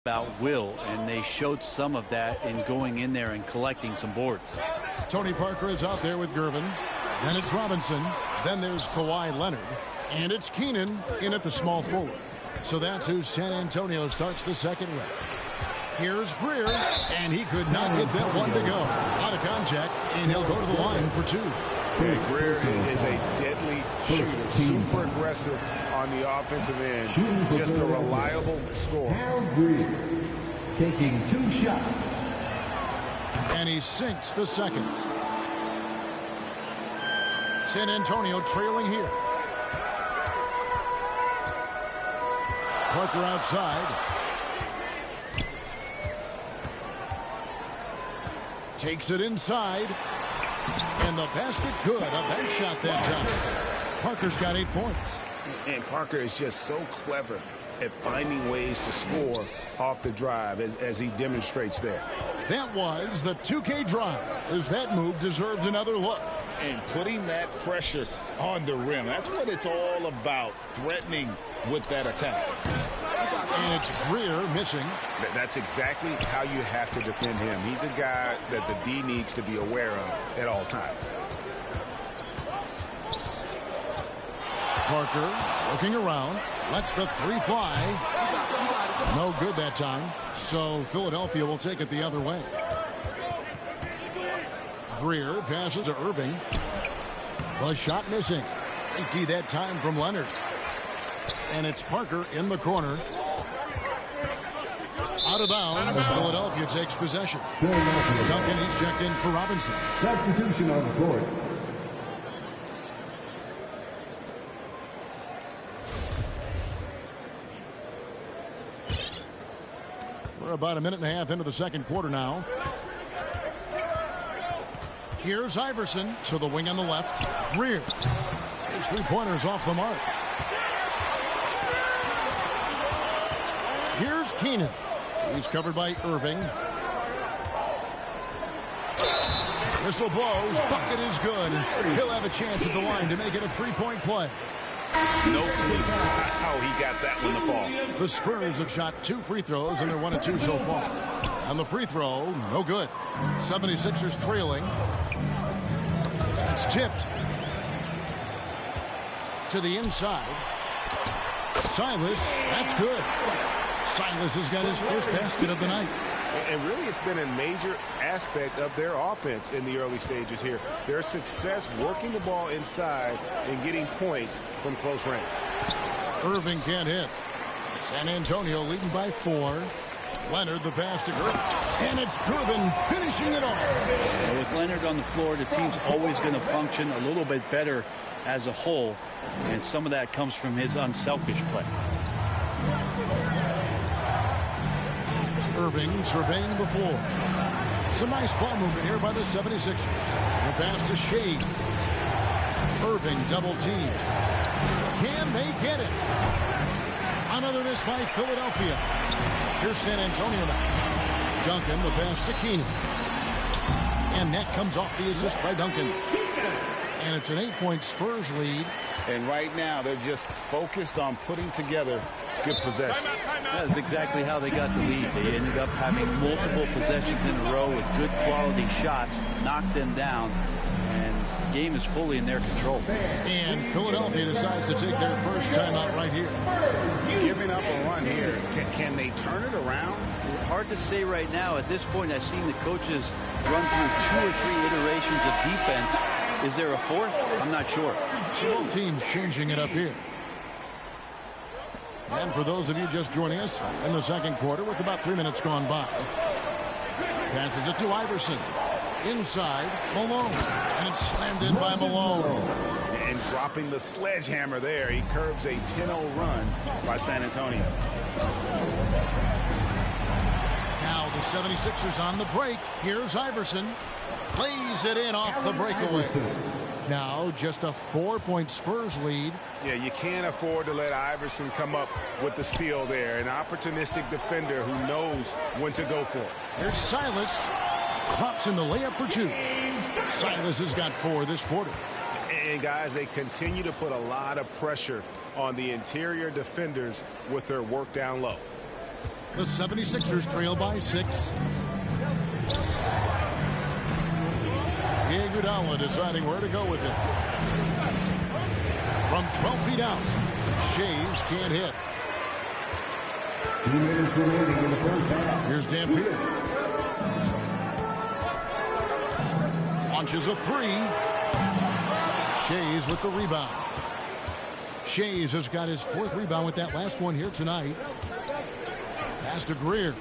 about will, and they showed some of that in going in there and collecting some boards. Tony Parker is out there with Gervin. Then it's Robinson. Then there's Kawhi Leonard. And it's Keenan in at the small forward. So that's who San Antonio starts the second with. Here's Greer, and he could not get that one to go. Out of contact, and he'll go to the line for two. Yeah, Greer is a deadly shooter, super aggressive on the offensive end, just a reliable scorer. Greer taking 2 shots. And he sinks the second. San Antonio trailing here. Parker outside. Takes it inside. And the basket good. A bank shot that time. Parker's got 8 points. And Parker is just so clever at finding ways to score off the drive as he demonstrates there. That was the 2K drive, as that move deserved another look. And putting that pressure on the rim. That's what it's all about, threatening with that attack. And it's Greer missing. That's exactly how you have to defend him. He's a guy that the D needs to be aware of at all times. Parker looking around, lets the 3 fly. No good that time, so Philadelphia will take it the other way. Greer passes to Irving. The shot missing. 80 that time from Leonard. And it's Parker in the corner. Out of bounds, Philadelphia takes possession. Duncan, he's checked in for Robinson. Substitution on the court. We're about a minute and a half into the second quarter now. Here's Iverson to the wing on the left. Greer. His 3-pointers off the mark. Here's Keenan. He's covered by Irving. Whistle blows. Bucket is good. He'll have a chance at the line to make it a 3-point play. No clue how he got that one to fall. The Spurs have shot 2 free throws, and they're 1 of 2 so far. And the free throw, no good. 76ers trailing. It's tipped to the inside. Silas, that's good. Silas has got his first basket of the night. And really, it's been a major aspect of their offense in the early stages here. Their success working the ball inside and getting points from close range. Irving can't hit. San Antonio leading by 4. Leonard the pass to Gervin. And it's Gervin finishing it off. With Leonard on the floor, the team's always going to function a little bit better as a whole. And some of that comes from his unselfish play. Irving surveying the floor. Some nice ball movement here by the 76ers. The pass to Shea. Irving double team. Can they get it? Another miss by Philadelphia. Here's San Antonio now. Duncan, the pass to Keenan. And that comes off the assist by Duncan. And it's an 8-point Spurs lead. And right now, they're just focused on putting together good possession. That's exactly how they got the lead. They ended up having multiple possessions in a row with good quality shots, knocked them down, and the game is fully in their control. And Philadelphia decides to take their first timeout right here. Giving up a run here. Can they turn it around? Hard to say right now. At this point, I've seen the coaches run through 2 or 3 iterations of defense. Is there a 4th? I'm not sure. Both teams changing it up here. And for those of you just joining us in the second quarter with about 3 minutes gone by. Passes it to Iverson. Inside, Malone. And it's slammed in by Malone. And dropping the sledgehammer there. He curbs a 10-0 run by San Antonio. Now the 76ers on the break. Here's Iverson. Plays it in off the breakaway. Now just a 4-point Spurs lead. Yeah, you can't afford to let Iverson come up with the steal there. An opportunistic defender who knows when to go for it. There's Silas. Pops in the layup for 2. Silas has got 4 this quarter. And guys, they continue to put a lot of pressure on the interior defenders with their work down low. The 76ers trail by 6. Iguodala deciding where to go with it. From 12 feet out, Shays can't hit. 2 minutes remaining in the first half. Here's Dampier. Launches a 3. Shays with the rebound. Shays has got his 4th rebound with that last one here tonight. Pass to Greer.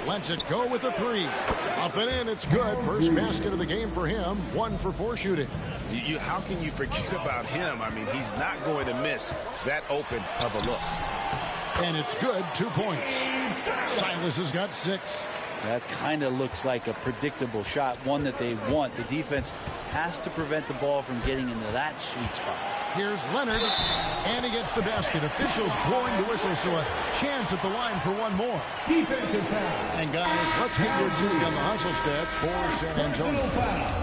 Lets it go with the 3. Up and in, it's good. First basket of the game for him. 1 for 4 shooting. How can you forget about him? I mean, he's not going to miss that open of a look. And it's good. 2 points. Silas has got 6. That kind of looks like a predictable shot, one that they want. The defense has to prevent the ball from getting into that sweet spot. Here's Leonard, and he gets the basket. Officials blowing the whistle, so a chance at the line for one more. Defensive foul. And guys, let's get your take on the hustle stats for San Antonio.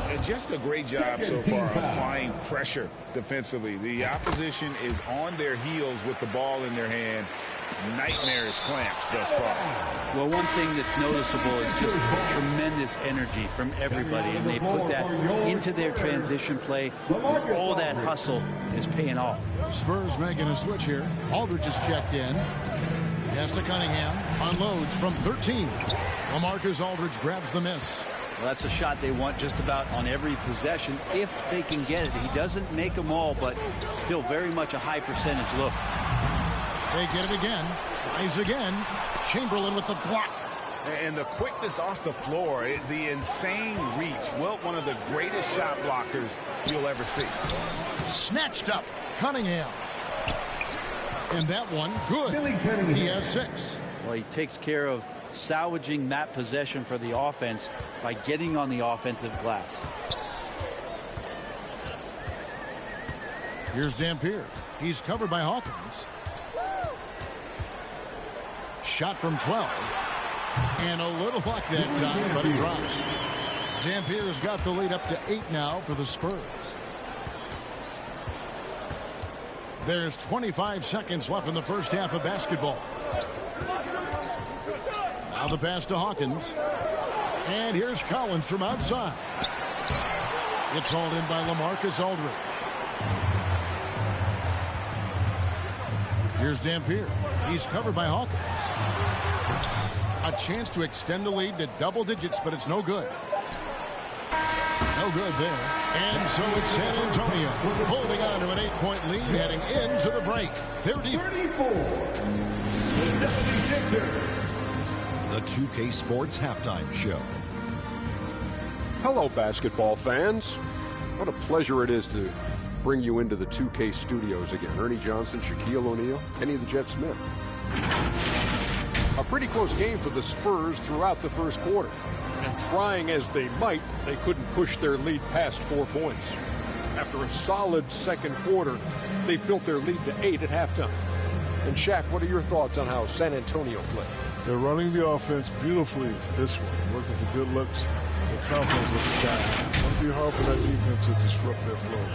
And just a great job so far applying pressure defensively. The opposition is on their heels with the ball in their hand. Nightmares clamps thus far. Well, one thing that's noticeable is just tremendous energy from everybody, and they put that into their transition play. All that hustle is paying off. Spurs making a switch here. Aldridge is checked in. Pass to Cunningham. Unloads from 13. LaMarcus Aldridge grabs the miss. Well, that's a shot they want just about on every possession if they can get it. He doesn't make them all, but still very much a high percentage look. They get it again. Tries again. Chamberlain with the block. And the quickness off the floor, the insane reach. Well, one of the greatest shot blockers you'll ever see. Snatched up. Cunningham. And that one, good. He has 6. Well, he takes care of salvaging that possession for the offense by getting on the offensive glass. Here's Dampier. He's covered by Hawkins. Shot from 12. And a little luck that time, but he drops. Dampier's got the lead up to 8 now for the Spurs. There's 25 seconds left in the first half of basketball. Now the pass to Hawkins. And here's Collins from outside. It's hauled in by LaMarcus Aldridge. Here's Dampier. He's covered by Hawkins. A chance to extend the lead to double digits, but it's no good. No good there. And so it's San Antonio holding on to an 8-point lead heading into the break. They're deep. 34. The 76ers. The 2K Sports Halftime Show. Hello, basketball fans. What a pleasure it is to bring you into the 2K studios again. Ernie Johnson, Shaquille O'Neal, Kenny the Jet Smith. A pretty close game for the Spurs throughout the first quarter. And trying as they might, they couldn't push their lead past 4 points. After a solid second quarter, they built their lead to 8 at halftime. And Shaq, what are your thoughts on how San Antonio played? They're running the offense beautifully this one, working for good looks, the confidence with the style. It's going to be hard for that defense to disrupt their flow.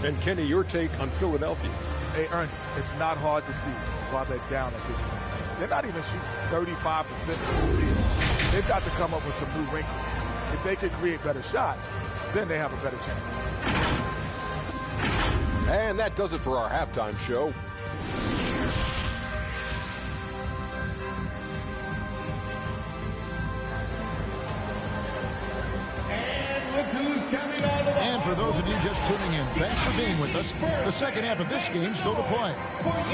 And Kenny, your take on Philadelphia? Hey, Ernie, it's not hard to see why they're down at this point. They're not even shooting 35% from the field. They've got to come up with some new wrinkles. If they can create better shots, then they have a better chance. And that does it for our halftime show. And for those of you just tuning in, thanks for being with us. The second half of this game still to play.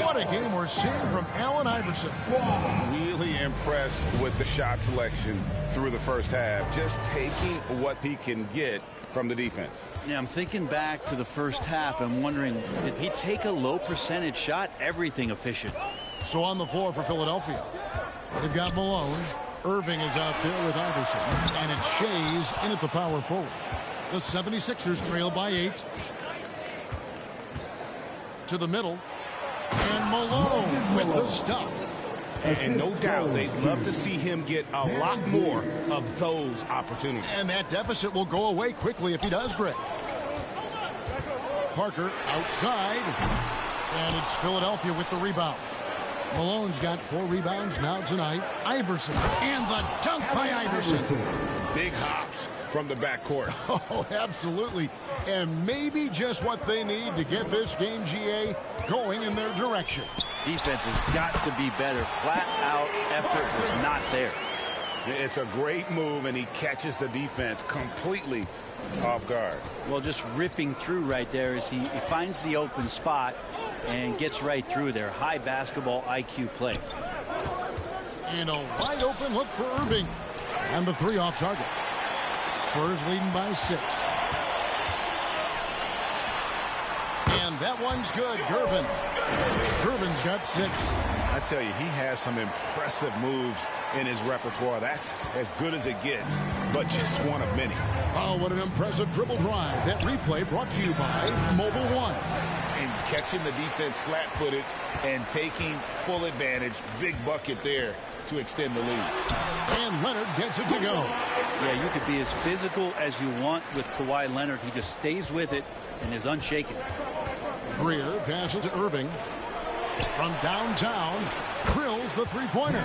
What a game we're seeing from Allen Iverson. Really impressed with the shot selection through the first half. Just taking what he can get from the defense. Yeah, I'm thinking back to the first half and wondering, did he take a low percentage shot? Everything efficient. So on the floor for Philadelphia, they've got Malone. Irving is out there with Iverson. And it's Shays in at the power forward. The 76ers trail by 8. To the middle. And Malone with the stuff. And no doubt they'd love to see him get a lot more of those opportunities. And that deficit will go away quickly if he does, Greg. Parker outside. And it's Philadelphia with the rebound. Malone's got 4 rebounds now tonight. Iverson, and the dunk by Iverson. Big hops from the backcourt. Oh, absolutely. And maybe just what they need to get this game, GA, going in their direction. Defense has got to be better. Flat out effort was not there. It's a great move, and he catches the defense completely off guard. Well, just ripping through right there as he finds the open spot and gets right through there. High basketball IQ play. And a wide open look for Irving. And the 3 off target. Spurs leading by 6. And that one's good. Gervin's got 6. I tell you, he has some impressive moves in his repertoire. That's as good as it gets, but just one of many. Oh, what an impressive dribble drive. That replay brought to you by Mobile One. And catching the defense flat-footed and taking full advantage. Big bucket there to extend the lead. And Leonard gets it to go. Yeah, you could be as physical as you want with Kawhi Leonard. He just stays with it and is unshaken. Greer passes to Irving. From downtown, drills the three-pointer.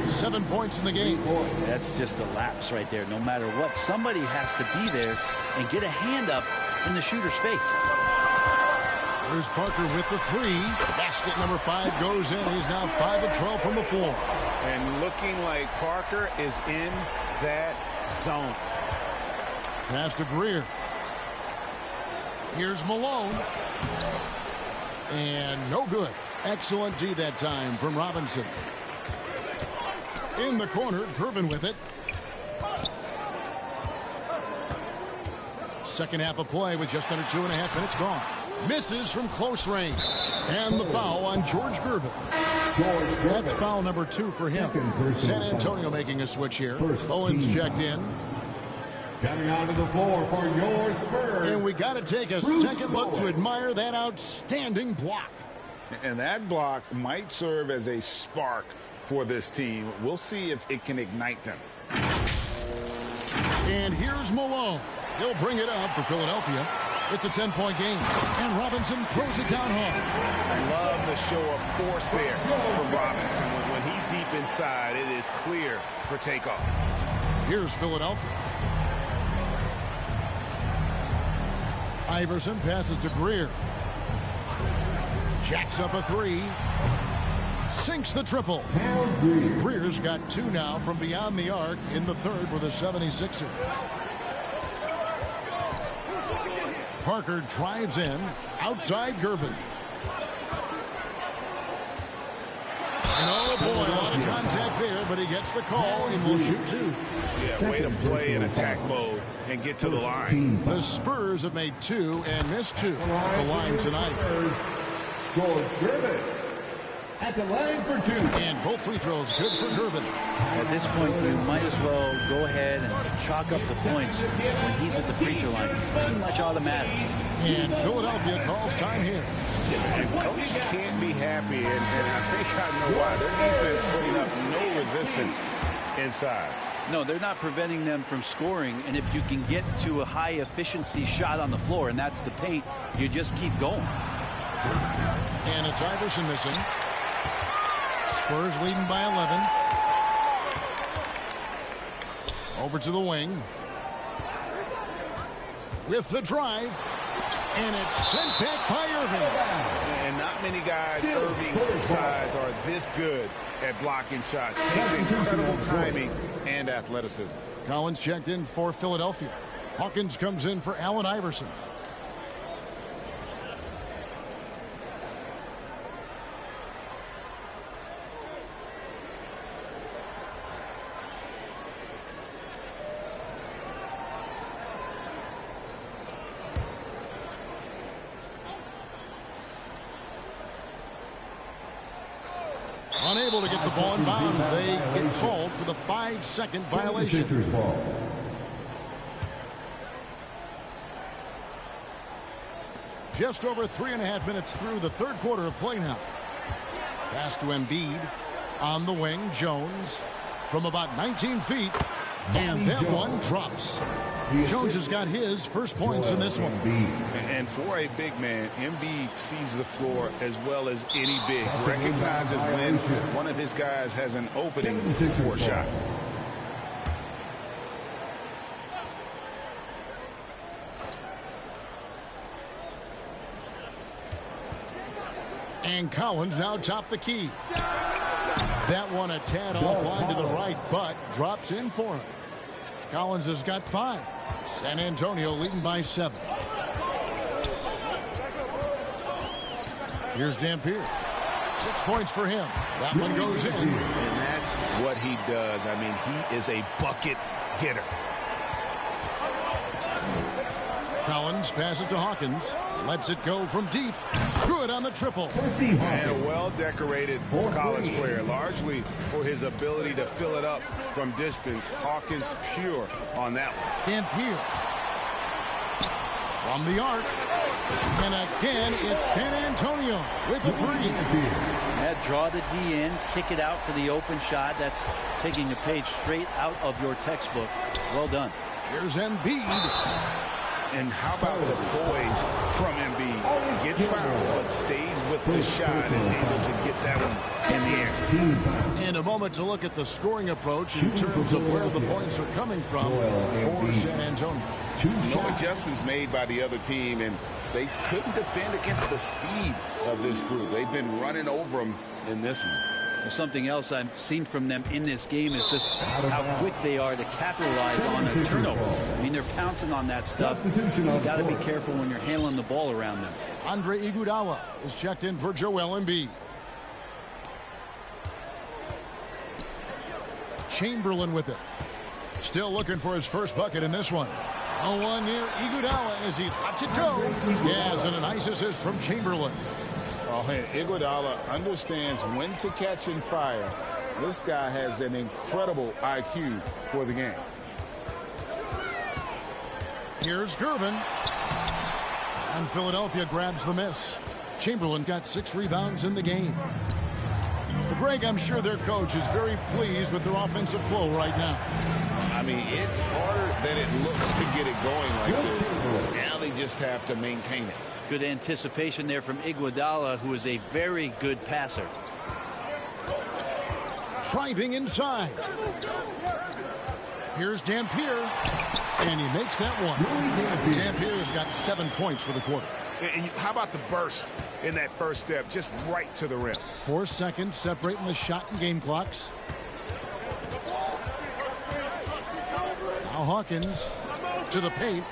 7 points in the game. That's just a lapse right there. No matter what, somebody has to be there and get a hand up in the shooter's face. Here's Parker with the 3. Basket number 5 goes in. He's now 5 of 12 from the floor. And looking like Parker is in that zone. Pass to Greer. Here's Malone. And no good. Excellent D that time from Robinson. In the corner, Gervin with it. Second half of play with just under 2.5 minutes gone. Misses from close range. And the foul on George Gervin. That's foul number 2 for him. San Antonio making a switch here. Owens checked in. Coming onto the floor for your Spurs. And we got to take a second look to admire that outstanding block. And that block might serve as a spark for this team. We'll see if it can ignite them. And here's Malone. He'll bring it up for Philadelphia. It's a 10-point game. And Robinson throws it down hard. I love the show of force there from Robinson. When he's deep inside, it is clear for takeoff. Here's Philadelphia. Iverson passes to Greer. Jacks up a 3. Sinks the triple. Greer's got 2 now from beyond the arc in the third for the 76ers. Parker drives in. Outside Gervin. And oh boy, a lot of contact there, but he gets the call and will shoot 2. Yeah, way to play in attack mode and get to the line. The Spurs have made 2 and missed 2 at the line tonight. George Gervin at the line for 2. And both free throws good for Gervin. At this point, you might as well go ahead and chalk up the points when he's at the free throw line. Pretty much automatic. And Philadelphia calls time here. And coach can't be happy, and I think I know why. Their defense putting up no resistance inside. No, they're not preventing them from scoring, and if you can get to a high-efficiency shot on the floor, and that's the paint, you just keep going. And it's Iverson missing. Spurs leading by 11. Over to the wing. With the drive. And it's sent back by Irving. And not many guys Irving's size are this good at blocking shots. Takes incredible timing and athleticism. Collins checked in for Philadelphia. Hawkins comes in for Allen Iverson. Unable to get the ball in bounds. They get called for the 5-second violation. Just over 3.5 minutes through the third quarter of play now. Pass to Embiid. On the wing, Jones from about 19 feet. And that one drops. Jones has got his first points in this one. And for a big man, Embiid sees the floor as well as any big. Recognizes when one of his guys has an opening for a shot. And Collins now top the key. That one a tad offline to the right, but drops in for him. Collins has got 5. San Antonio leading by 7. Here's Dampier. 6 points for him. That one goes in. And that's what he does. I mean, he is a bucket getter. Collins passes to Hawkins. Lets it go from deep. Good on the triple. And a well-decorated college player, largely for his ability to fill it up from distance. Hawkins pure on that one. Dampier. From the arc. And again, it's San Antonio with a 3. Yeah, draw the D in, kick it out for the open shot. That's taking a page straight out of your textbook. Well done. Here's Embiid. And how about the poise from Embiid? Gets fouled, but stays with the shot and able to get that one in the air. In a moment to look at the scoring approach in terms of where the points are coming from for San Antonio. No adjustments made by the other team, and they couldn't defend against the speed of this group. They've been running over them in this one. Well, something else I've seen from them in this game is just how quick they are to capitalize on a turnover. I mean, they're pouncing on that stuff. You got to be careful when you're handling the ball around them. Andre Iguodala is checked in for Joel Embiid. Chamberlain with it. Still looking for his first bucket in this one. No one near Iguodala as he lets it go. Yes, and a nice assist from Chamberlain. Oh, and Iguodala understands when to catch and fire. This guy has an incredible IQ for the game. Here's Gervin. And Philadelphia grabs the miss. Chamberlain got 6 rebounds in the game. But Greg, I'm sure their coach is very pleased with their offensive flow right now. I mean, it's harder than it looks to get it going like this. Now they just have to maintain it. Good anticipation there from Iguodala, who is a very good passer. Driving inside. Here's Dampier. And he makes that one. Dampier's got 7 points for the quarter. And how about the burst in that first step, just right to the rim? 4 seconds separating the shot and game clocks. Now Hawkins to the paint.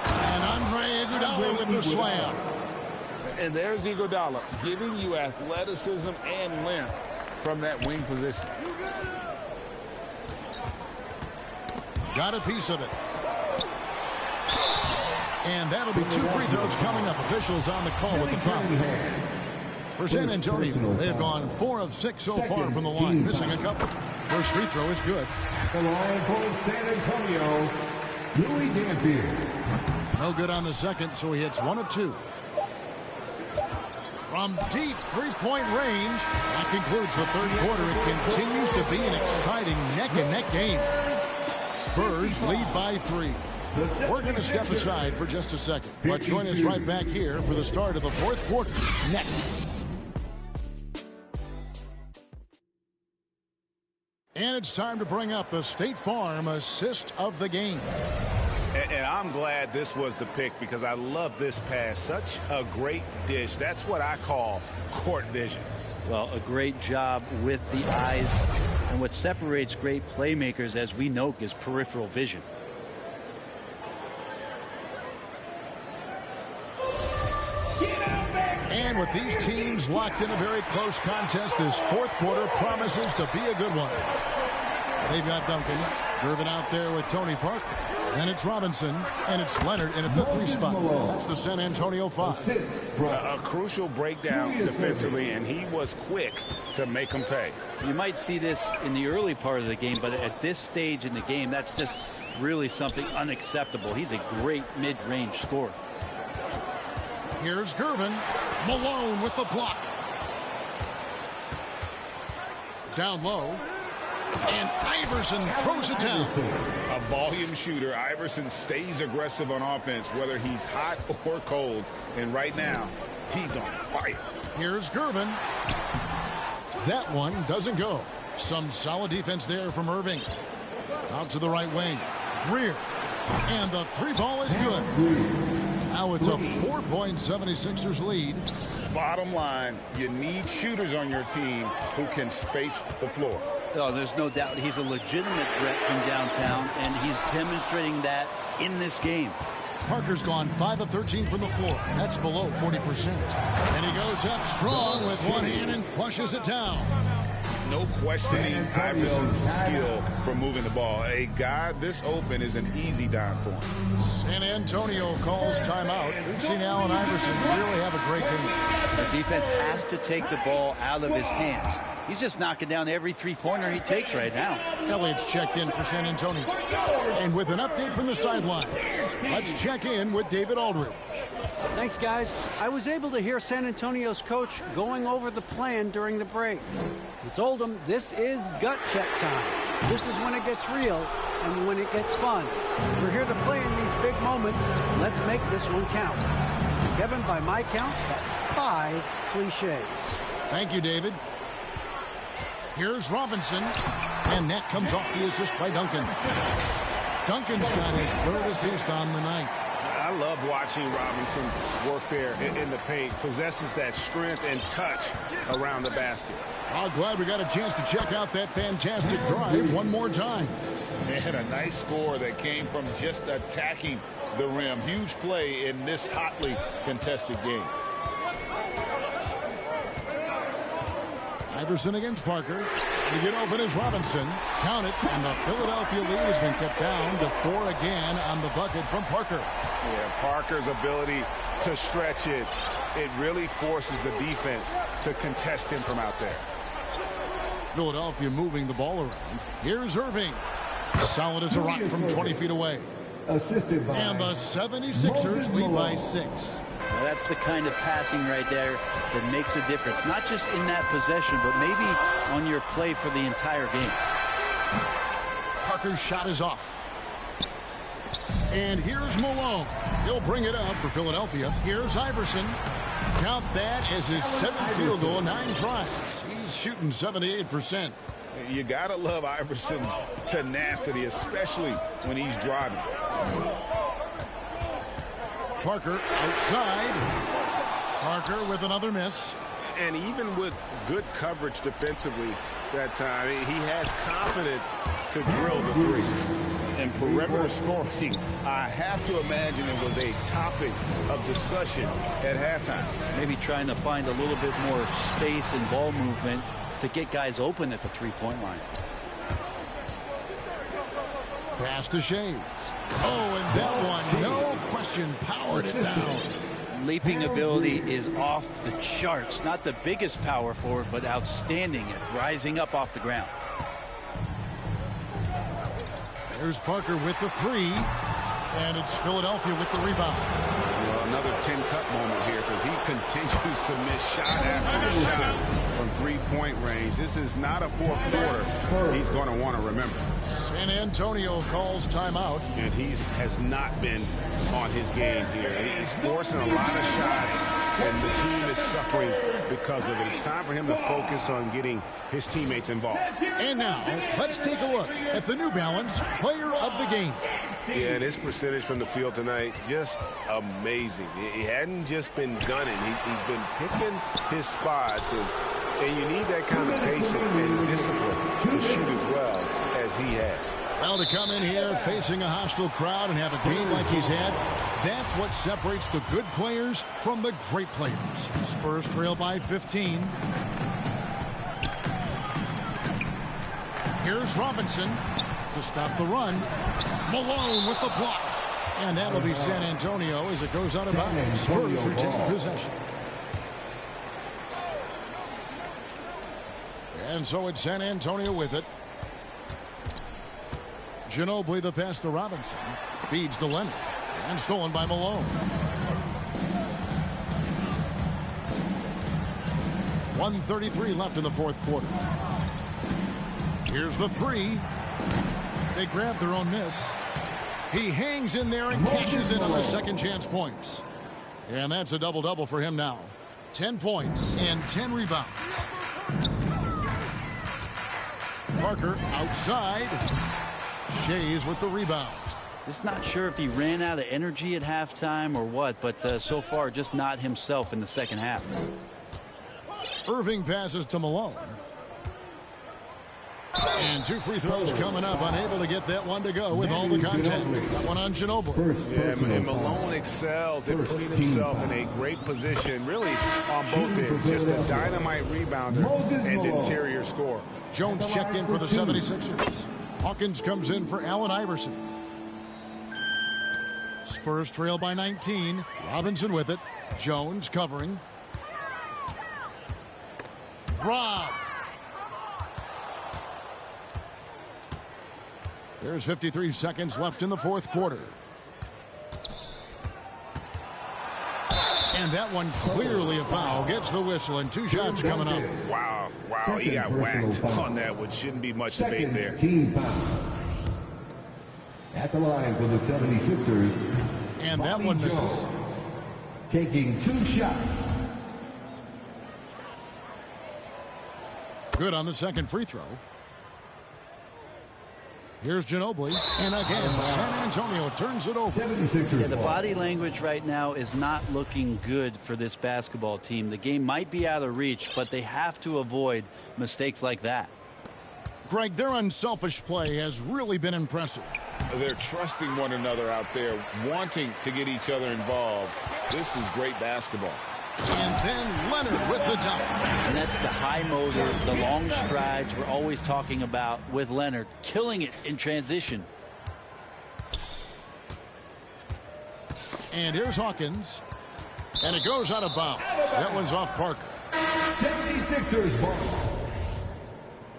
And Andre Iguodala with the slam. And there's Iguodala giving you athleticism and length from that wing position. Got a piece of it. And that'll be 2 free throws coming up. Officials on the call with the foul. For San Antonio, they have gone 4 of 6 so far from the line, missing a couple. First free throw is good. The line for San Antonio, Louis Dampier. No good on the second, so he hits 1 of 2. From deep 3-point range, that concludes the third quarter. It continues to be an exciting neck-and-neck game. Spurs lead by 3. We're going to step aside for just a second, but join us right back here for the start of the fourth quarter next. And it's time to bring up the State Farm assist of the game. And I'm glad this was the pick because I love this pass. Such a great dish. That's what I call court vision. Well, a great job with the eyes. And what separates great playmakers, as we know, is peripheral vision. And with these teams locked in a very close contest, this fourth quarter promises to be a good one. They've got Duncan, Gervin out there with Tony Parker. Then it's Robinson, and it's Leonard in at the 3 spot. That's the San Antonio 5. A crucial breakdown defensively, and he was quick to make him pay. You might see this in the early part of the game, but at this stage in the game, that's just really something unacceptable. He's a great mid-range scorer. Here's Gervin. Malone with the block. Down low. And Iverson throws it down. A volume shooter. Iverson stays aggressive on offense, whether he's hot or cold. And right now, he's on fire. Here's Gervin. That one doesn't go. Some solid defense there from Irving. Out to the right wing. Greer. And the three ball is good. Now it's a 4-point 76ers lead. Bottom line, you need shooters on your team who can space the floor. Oh, there's no doubt he's a legitimate threat from downtown, and he's demonstrating that in this game. Parker's gone 5 of 13 from the floor. That's below 40%. And he goes up strong with one hand and flushes it down. No questioning Iverson's skill for moving the ball. A guy this open is an easy dime for him. San Antonio calls timeout. We've seen Allen Iverson really have a great game. The defense has to take the ball out of his hands. He's just knocking down every three-pointer he takes right now. Elliott's checked in for San Antonio. And with an update from the sideline, let's check in with David Aldridge. Thanks, guys. I was able to hear San Antonio's coach going over the plan during the break. He told them this is gut check time. This is when it gets real and when it gets fun. We're here to play in these big moments. Let's make this one count. Kevin, by my count, that's 5 cliches. Thank you, David. Here's Robinson, and that comes off the assist by Duncan. Duncan's got his 3rd assist on the night. I love watching Robinson work there in the paint. Possesses that strength and touch around the basket. I'm glad we got a chance to check out that fantastic drive one more time. And a nice score that came from just attacking the rim. Huge play in this hotly contested game. Iverson against Parker. To get open is Robinson. Count it, and the Philadelphia lead has been kept down to 4 again on the bucket from Parker. Yeah, Parker's ability to stretch it, it really forces the defense to contest him from out there. Philadelphia moving the ball around. Here's Irving. Solid as a rock from 20 feet away. Assisted by. And the 76ers lead by 6. Well, that's the kind of passing right there that makes a difference. Not just in that possession, but maybe on your play for the entire game. Parker's shot is off. And here's Malone. He'll bring it up for Philadelphia. Here's Iverson. Count that as his 7th field goal, 9 tries. He's shooting 78%. You gotta love Iverson's tenacity, especially when he's driving. Parker outside. Parker with another miss. And even with good coverage defensively that time, he has confidence to drill the three. And perimeter scoring, I have to imagine it was a topic of discussion at halftime. Maybe trying to find a little bit more space and ball movement to get guys open at the three-point line. Pass to Shades. Oh, and that one, no question, powered it down. Leaping ability is off the charts. Not the biggest power forward, but outstanding at rising up off the ground. There's Parker with the 3, and it's Philadelphia with the rebound. Well, another 10-cut moment here because he continues to miss shot after shot from three-point range. This is not a fourth quarter he's going to want to remember. San Antonio calls timeout. And he has not been on his game here. He's forcing a lot of shots, and the team is suffering because of it. It's time for him to focus on getting his teammates involved. And now, let's take a look at the New Balance Player of the Game. Yeah, and his percentage from the field tonight, just amazing. He hadn't just been gunning. He's been picking his spots, and you need that kind of patience and discipline to shoot as well as he has. Well, to come in here facing a hostile crowd and have a game like he's had, that's what separates the good players from the great players. Spurs trail by 15. Here's Robinson to stop the run. Malone with the block. And that'll be San Antonio as it goes out of bounds. Spurs retain possession. And so it's San Antonio with it. Ginobili the pass to Robinson. Feeds to Leonard. And stolen by Malone. 1:33 left in the fourth quarter. Here's the three. They grab their own miss. He hangs in there and cashes in on the second chance points. And that's a double-double for him now. 10 points and 10 rebounds. Parker outside. Shays with the rebound. Just not sure if he ran out of energy at halftime or what, but so far just not himself in the second half. Irving passes to Malone. And 2 free throws coming up. Unable to get that one to go with all the contact. That one on Ginobili. Yeah, and Malone excels at putting himself in a great position, really on both ends. Just a dynamite rebounder and interior scorer. Jones checked in for the 76ers. Hawkins comes in for Allen Iverson. Spurs trail by 19. Robinson with it. Jones covering. Rob. There's 53 seconds left in the fourth quarter. And that one clearly a foul. Gets the whistle and 2 shots coming up. Wow. He got whacked on that one. Shouldn't be much debate there. At the line for the 76ers. And that one misses. Taking 2 shots. Good on the second free throw. Here's Ginobili. And again, San Antonio turns it over. Yeah, the body language right now is not looking good for this basketball team. The game might be out of reach, but they have to avoid mistakes like that. Greg, their unselfish play has really been impressive. They're trusting one another out there, wanting to get each other involved. This is great basketball. And then Leonard with the dunk. And that's the high motor, the long strides we're always talking about with Leonard. Killing it in transition. And here's Hawkins. And it goes out of bounds. That one's off Parker. 76ers ball.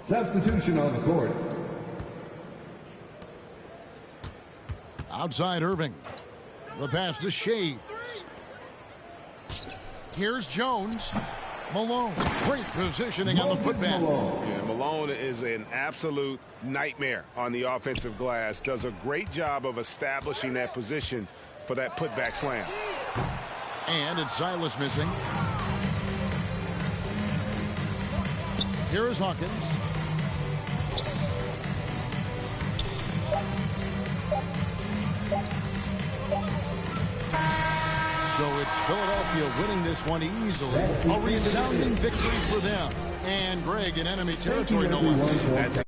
Substitution on the court. Outside Irving. The pass to Shea. Here's Jones. Malone. Great positioning on the putback. Yeah, Malone is an absolute nightmare on the offensive glass. Does a great job of establishing that position for that putback slam. And it's Silas missing. Here is Hawkins. So it's Philadelphia winning this one easily. A resounding victory for them. And Greg in enemy territory, no less. That's